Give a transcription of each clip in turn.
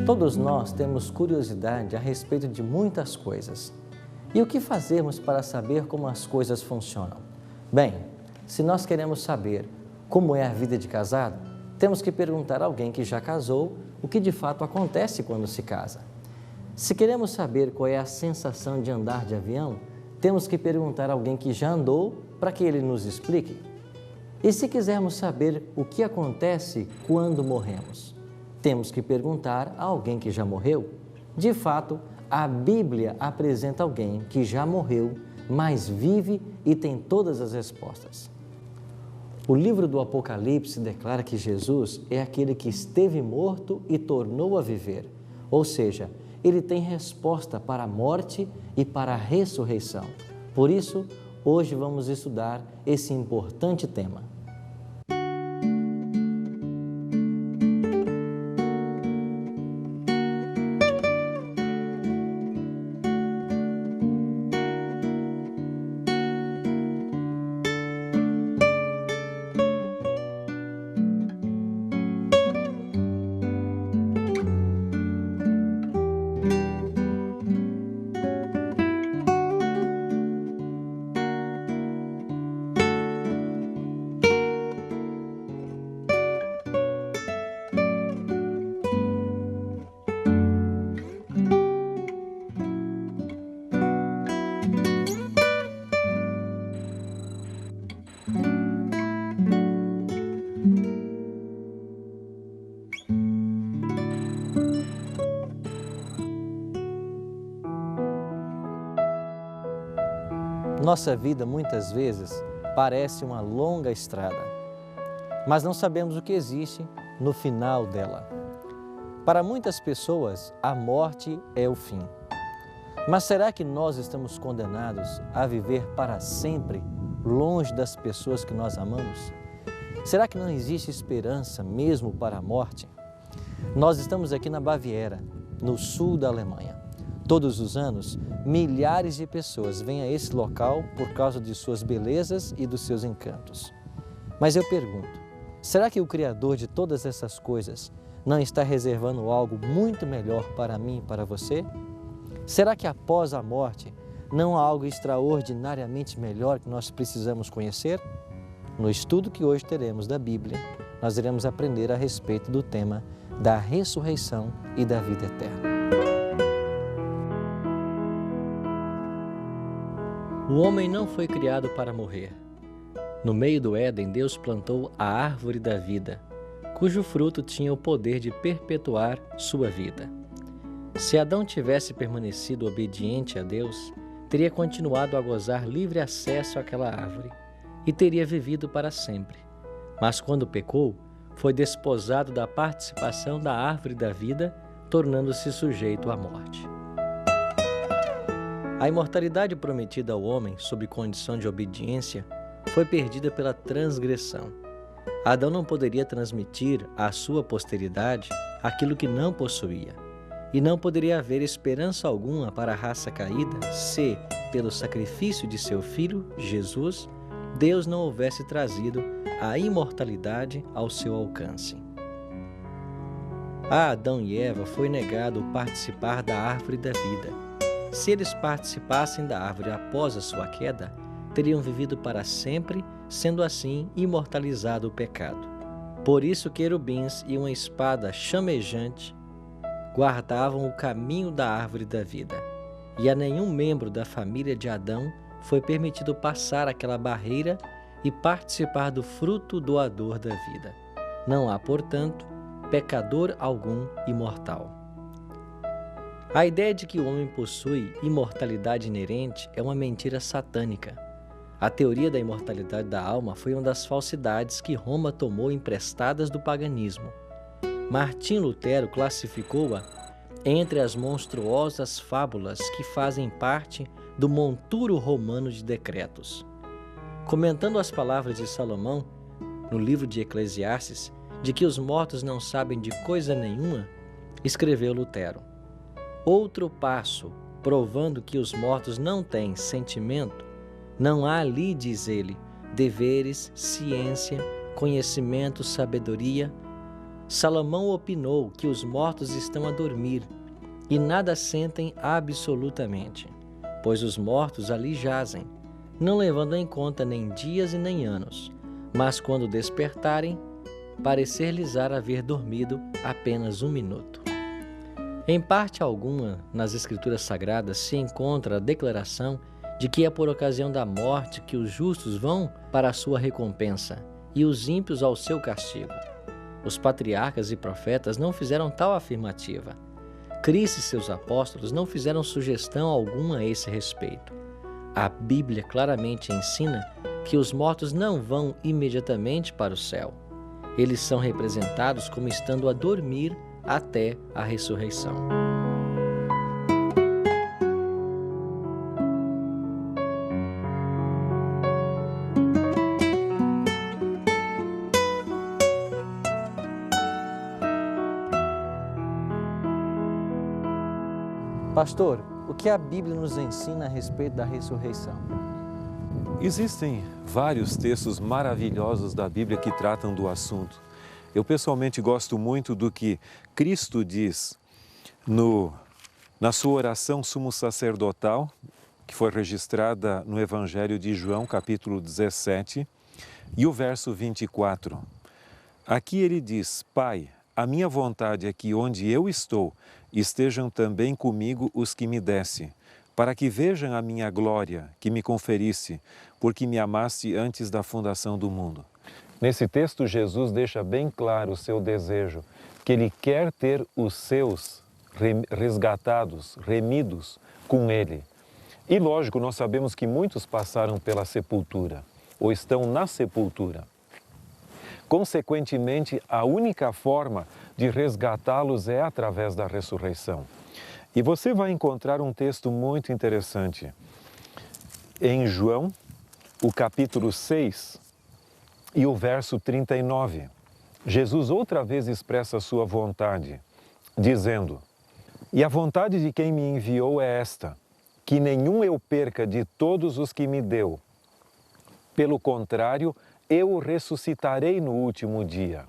Todos nós temos curiosidade a respeito de muitas coisas. E o que fazemos para saber como as coisas funcionam? Bem, se nós queremos saber como é a vida de casado, temos que perguntar a alguém que já casou o que de fato acontece quando se casa. Se queremos saber qual é a sensação de andar de avião, temos que perguntar a alguém que já andou para que ele nos explique. E se quisermos saber o que acontece quando morremos, temos que perguntar a alguém que já morreu. De fato, a Bíblia apresenta alguém que já morreu, mas vive e tem todas as respostas. O livro do Apocalipse declara que Jesus é aquele que esteve morto e tornou a viver, ou seja, ele tem resposta para a morte e para a ressurreição. Por isso, hoje vamos estudar esse importante tema. Nossa vida muitas vezes parece uma longa estrada, mas não sabemos o que existe no final dela. Para muitas pessoas, a morte é o fim. Mas será que nós estamos condenados a viver para sempre longe das pessoas que nós amamos? Será que não existe esperança mesmo para a morte? Nós estamos aqui na Baviera, no sul da Alemanha. Todos os anos, milhares de pessoas vêm a esse local por causa de suas belezas e dos seus encantos. Mas eu pergunto, será que o Criador de todas essas coisas não está reservando algo muito melhor para mim e para você? Será que após a morte não há algo extraordinariamente melhor que nós precisamos conhecer? No estudo que hoje teremos da Bíblia, nós iremos aprender a respeito do tema da ressurreição e da vida eterna. O homem não foi criado para morrer. No meio do Éden, Deus plantou a árvore da vida, cujo fruto tinha o poder de perpetuar sua vida. Se Adão tivesse permanecido obediente a Deus, teria continuado a gozar livre acesso àquela árvore e teria vivido para sempre. Mas quando pecou, foi desposado da participação da árvore da vida, tornando-se sujeito à morte. A imortalidade prometida ao homem, sob condição de obediência, foi perdida pela transgressão. Adão não poderia transmitir à sua posteridade aquilo que não possuía, e não poderia haver esperança alguma para a raça caída se, pelo sacrifício de seu filho, Jesus, Deus não houvesse trazido a imortalidade ao seu alcance. A Adão e Eva foi negado o participar da árvore da vida. Se eles participassem da árvore após a sua queda, teriam vivido para sempre, sendo assim imortalizado o pecado. Por isso, querubins e uma espada chamejante guardavam o caminho da árvore da vida, e a nenhum membro da família de Adão foi permitido passar aquela barreira e participar do fruto doador da vida. Não há, portanto, pecador algum imortal. A ideia de que o homem possui imortalidade inerente é uma mentira satânica. A teoria da imortalidade da alma foi uma das falsidades que Roma tomou emprestadas do paganismo. Martim Lutero classificou-a entre as monstruosas fábulas que fazem parte do monturo romano de decretos. Comentando as palavras de Salomão, no livro de Eclesiastes, de que os mortos não sabem de coisa nenhuma, escreveu Lutero: outro passo, provando que os mortos não têm sentimento, não há ali, diz ele, deveres, ciência, conhecimento, sabedoria, Salomão opinou que os mortos estão a dormir e nada sentem absolutamente, pois os mortos ali jazem, não levando em conta nem dias e nem anos, mas quando despertarem, parecer-lhes-á haver dormido apenas 1 minuto. Em parte alguma, nas Escrituras Sagradas se encontra a declaração de que é por ocasião da morte que os justos vão para a sua recompensa e os ímpios ao seu castigo. Os patriarcas e profetas não fizeram tal afirmativa. Cristo e seus apóstolos não fizeram sugestão alguma a esse respeito. A Bíblia claramente ensina que os mortos não vão imediatamente para o céu. Eles são representados como estando a dormir até a ressurreição. Pastor, o que a Bíblia nos ensina a respeito da ressurreição? Existem vários textos maravilhosos da Bíblia que tratam do assunto. Eu pessoalmente gosto muito do que Cristo diz na sua oração sumo sacerdotal, que foi registrada no Evangelho de João, capítulo 17, e o verso 24. Aqui ele diz: Pai, a minha vontade é que onde eu estou, estejam também comigo os que me deste, para que vejam a minha glória que me conferiste, porque me amaste antes da fundação do mundo. Nesse texto, Jesus deixa bem claro o seu desejo, que ele quer ter os seus resgatados, remidos com ele. E lógico, nós sabemos que muitos passaram pela sepultura, ou estão na sepultura. Consequentemente, a única forma de resgatá-los é através da ressurreição. E você vai encontrar um texto muito interessante. Em João, o capítulo 6 e o verso 39, Jesus outra vez expressa a sua vontade, dizendo: E a vontade de quem me enviou é esta, que nenhum eu perca de todos os que me deu. Pelo contrário, eu o ressuscitarei no último dia.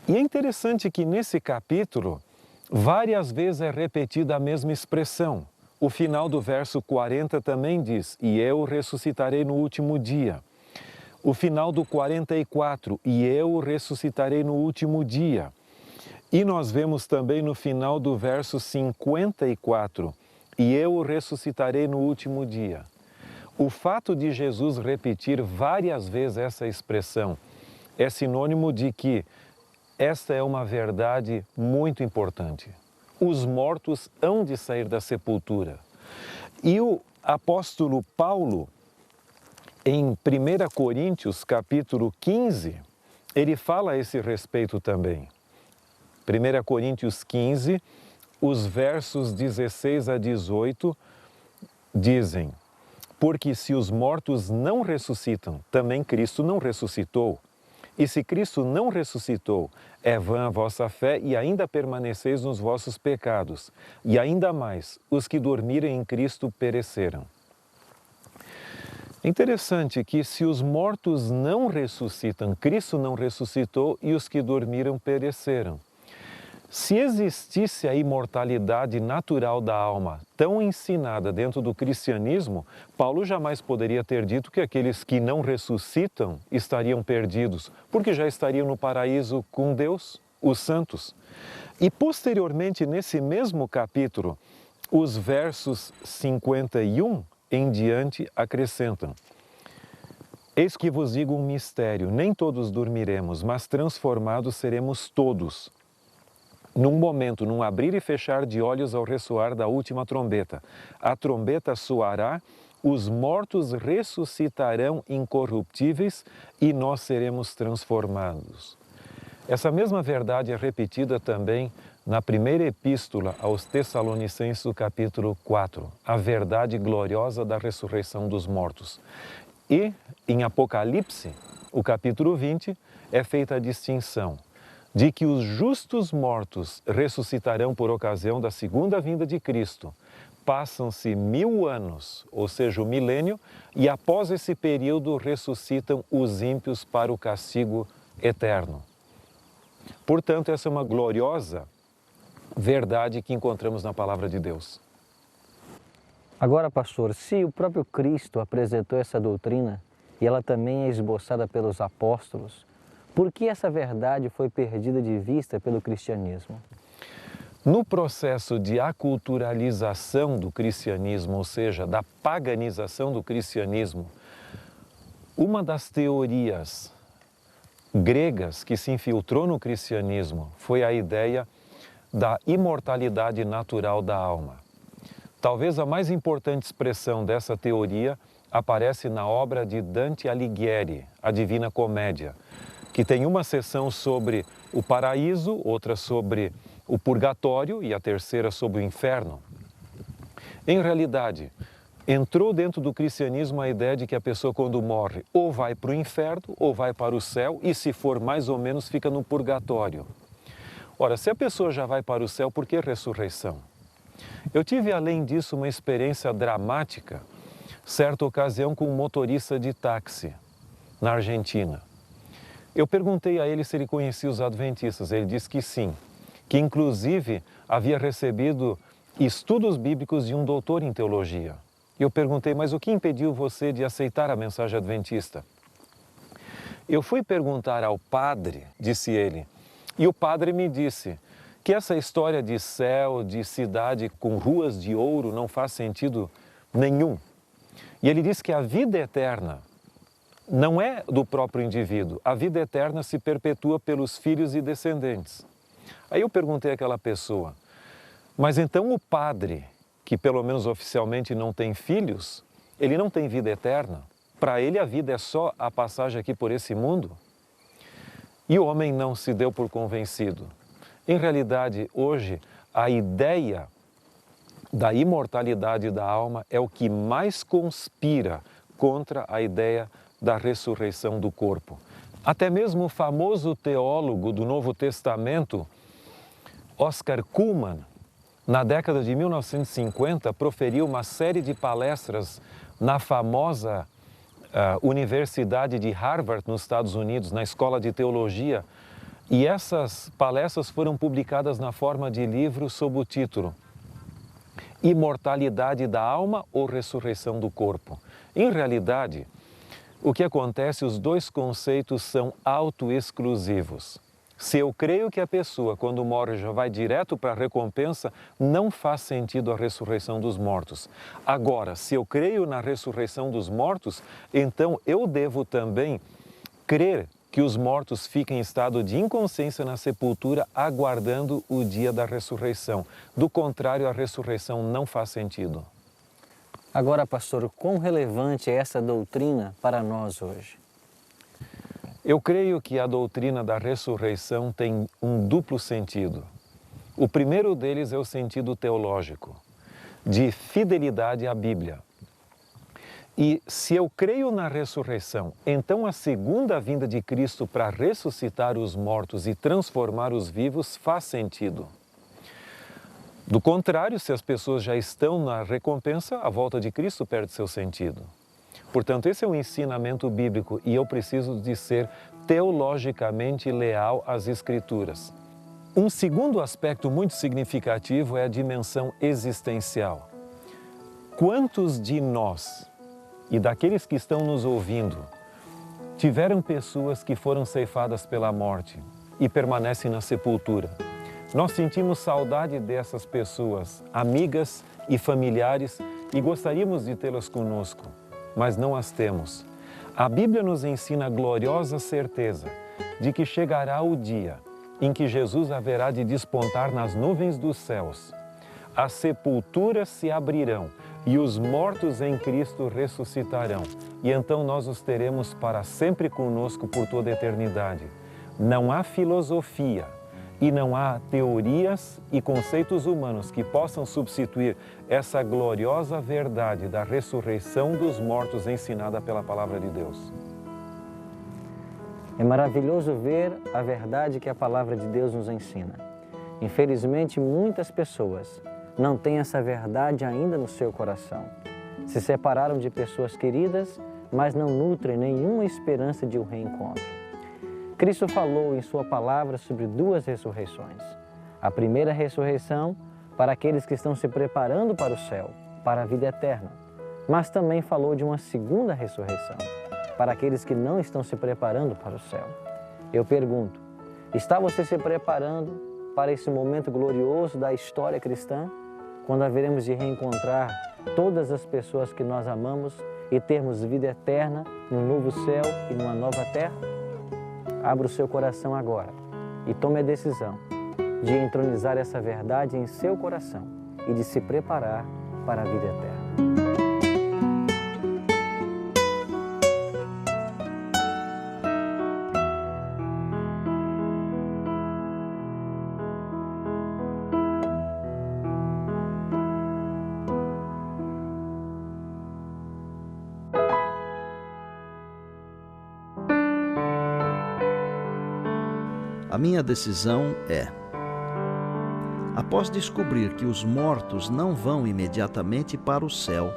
E é interessante que nesse capítulo, várias vezes é repetida a mesma expressão. O final do verso 40 também diz: E eu o ressuscitarei no último dia. O final do 44, e eu o ressuscitarei no último dia. E nós vemos também no final do verso 54, e eu o ressuscitarei no último dia. O fato de Jesus repetir várias vezes essa expressão é sinônimo de que esta é uma verdade muito importante. Os mortos hão de sair da sepultura. E o apóstolo Paulo, em 1 Coríntios, capítulo 15, ele fala a esse respeito também. 1 Coríntios 15, os versos 16 a 18 dizem: Porque se os mortos não ressuscitam, também Cristo não ressuscitou. E se Cristo não ressuscitou, é vã a vossa fé e ainda permaneceis nos vossos pecados. E ainda mais, os que dormirem em Cristo pereceram. É interessante que se os mortos não ressuscitam, Cristo não ressuscitou e os que dormiram pereceram. Se existisse a imortalidade natural da alma tão ensinada dentro do cristianismo, Paulo jamais poderia ter dito que aqueles que não ressuscitam estariam perdidos, porque já estariam no paraíso com Deus, os santos. E posteriormente, nesse mesmo capítulo, os versos 51 em diante acrescentam: Eis que vos digo um mistério, nem todos dormiremos, mas transformados seremos todos. Num momento, num abrir e fechar de olhos ao ressoar da última trombeta. A trombeta soará, os mortos ressuscitarão incorruptíveis e nós seremos transformados. Essa mesma verdade é repetida também na primeira epístola aos Tessalonicenses, do capítulo 4, a verdade gloriosa da ressurreição dos mortos. E em Apocalipse, o capítulo 20, é feita a distinção de que os justos mortos ressuscitarão por ocasião da segunda vinda de Cristo. Passam-se 1000 anos, ou seja, o milênio, e após esse período ressuscitam os ímpios para o castigo eterno. Portanto, essa é uma gloriosa verdade que encontramos na palavra de Deus. Agora, pastor, se o próprio Cristo apresentou essa doutrina e ela também é esboçada pelos apóstolos, por que essa verdade foi perdida de vista pelo cristianismo? No processo de aculturalização do cristianismo, ou seja, da paganização do cristianismo, uma das teorias gregas que se infiltrou no cristianismo foi a ideia da imortalidade natural da alma. Talvez a mais importante expressão dessa teoria aparece na obra de Dante Alighieri, A Divina Comédia, que tem uma seção sobre o paraíso, outra sobre o purgatório e a terceira sobre o inferno. Em realidade, entrou dentro do cristianismo a ideia de que a pessoa, quando morre, ou vai para o inferno ou vai para o céu, e se for mais ou menos, fica no purgatório. Ora, se a pessoa já vai para o céu, por que ressurreição? Eu tive, além disso, uma experiência dramática, certa ocasião, com um motorista de táxi na Argentina. Eu perguntei a ele se ele conhecia os adventistas. Ele disse que sim, que inclusive havia recebido estudos bíblicos de um doutor em teologia. Eu perguntei, mas o que impediu você de aceitar a mensagem adventista? Eu fui perguntar ao padre, disse ele, e o padre me disse que essa história de céu, de cidade com ruas de ouro não faz sentido nenhum. E ele disse que a vida eterna não é do próprio indivíduo, a vida eterna se perpetua pelos filhos e descendentes. Aí eu perguntei àquela pessoa, mas então o padre, que pelo menos oficialmente não tem filhos, ele não tem vida eterna? Para ele a vida é só a passagem aqui por esse mundo? E o homem não se deu por convencido. Em realidade, hoje, a ideia da imortalidade da alma é o que mais conspira contra a ideia da ressurreição do corpo. Até mesmo o famoso teólogo do Novo Testamento, Oscar Cullmann, na década de 1950, proferiu uma série de palestras na famosa Universidade de Harvard, nos Estados Unidos, na Escola de Teologia, e essas palestras foram publicadas na forma de livro sob o título Imortalidade da Alma ou Ressurreição do Corpo. Em realidade, o que acontece, os dois conceitos são autoexclusivos. Se eu creio que a pessoa, quando morre, já vai direto para a recompensa, não faz sentido a ressurreição dos mortos. Agora, se eu creio na ressurreição dos mortos, então eu devo também crer que os mortos fiquem em estado de inconsciência na sepultura, aguardando o dia da ressurreição. Do contrário, a ressurreição não faz sentido. Agora, pastor, quão relevante é essa doutrina para nós hoje? Eu creio que a doutrina da ressurreição tem um duplo sentido. O primeiro deles é o sentido teológico, de fidelidade à Bíblia. E se eu creio na ressurreição, então a segunda vinda de Cristo para ressuscitar os mortos e transformar os vivos faz sentido. Do contrário, se as pessoas já estão na recompensa, a volta de Cristo perde seu sentido. Portanto, esse é um ensinamento bíblico e eu preciso de ser teologicamente leal às Escrituras. Um segundo aspecto muito significativo é a dimensão existencial. Quantos de nós e daqueles que estão nos ouvindo tiveram pessoas que foram ceifadas pela morte e permanecem na sepultura? Nós sentimos saudade dessas pessoas, amigas e familiares, e gostaríamos de tê-las conosco, mas não as temos. A Bíblia nos ensina a gloriosa certeza de que chegará o dia em que Jesus haverá de despontar nas nuvens dos céus. As sepulturas se abrirão e os mortos em Cristo ressuscitarão. E então nós os teremos para sempre conosco por toda a eternidade. Não há filosofia e não há teorias e conceitos humanos que possam substituir essa gloriosa verdade da ressurreição dos mortos ensinada pela Palavra de Deus. É maravilhoso ver a verdade que a Palavra de Deus nos ensina. Infelizmente, muitas pessoas não têm essa verdade ainda no seu coração. Se separaram de pessoas queridas, mas não nutrem nenhuma esperança de um reencontro. Cristo falou em sua palavra sobre duas ressurreições. A primeira ressurreição para aqueles que estão se preparando para o céu, para a vida eterna. Mas também falou de uma segunda ressurreição para aqueles que não estão se preparando para o céu. Eu pergunto, está você se preparando para esse momento glorioso da história cristã, quando haveremos de reencontrar todas as pessoas que nós amamos e termos vida eterna num novo céu e numa nova terra? Abra o seu coração agora e tome a decisão de entronizar essa verdade em seu coração e de se preparar para a vida eterna. A minha decisão é: após descobrir que os mortos não vão imediatamente para o céu,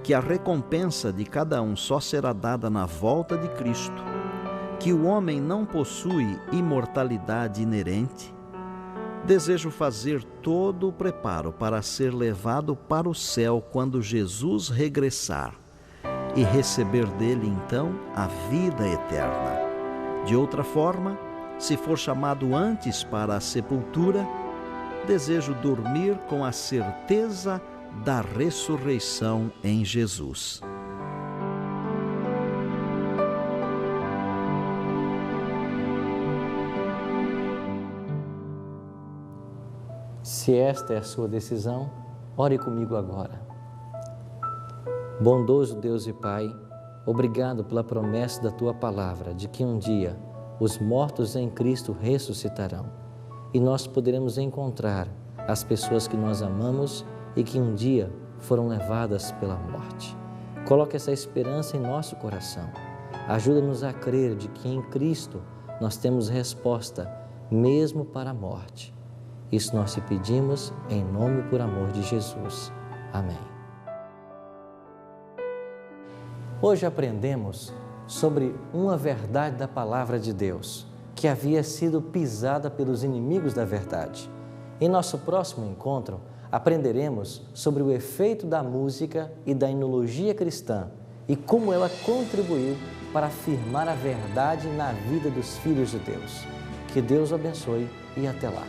que a recompensa de cada um só será dada na volta de Cristo, que o homem não possui imortalidade inerente, desejo fazer todo o preparo para ser levado para o céu quando Jesus regressar e receber dele então a vida eterna. De outra forma, se for chamado antes para a sepultura, desejo dormir com a certeza da ressurreição em Jesus. Se esta é a sua decisão, ore comigo agora. Bondoso Deus e Pai, obrigado pela promessa da Tua palavra de que um dia os mortos em Cristo ressuscitarão e nós poderemos encontrar as pessoas que nós amamos e que um dia foram levadas pela morte. Coloque essa esperança em nosso coração. Ajuda-nos a crer de que em Cristo nós temos resposta mesmo para a morte. Isso nós te pedimos em nome e por amor de Jesus. Amém. Hoje aprendemos sobre uma verdade da palavra de Deus, que havia sido pisada pelos inimigos da verdade. Em nosso próximo encontro, aprenderemos sobre o efeito da música e da enologia cristã e como ela contribuiu para afirmar a verdade na vida dos filhos de Deus. Que Deus o abençoe e até lá.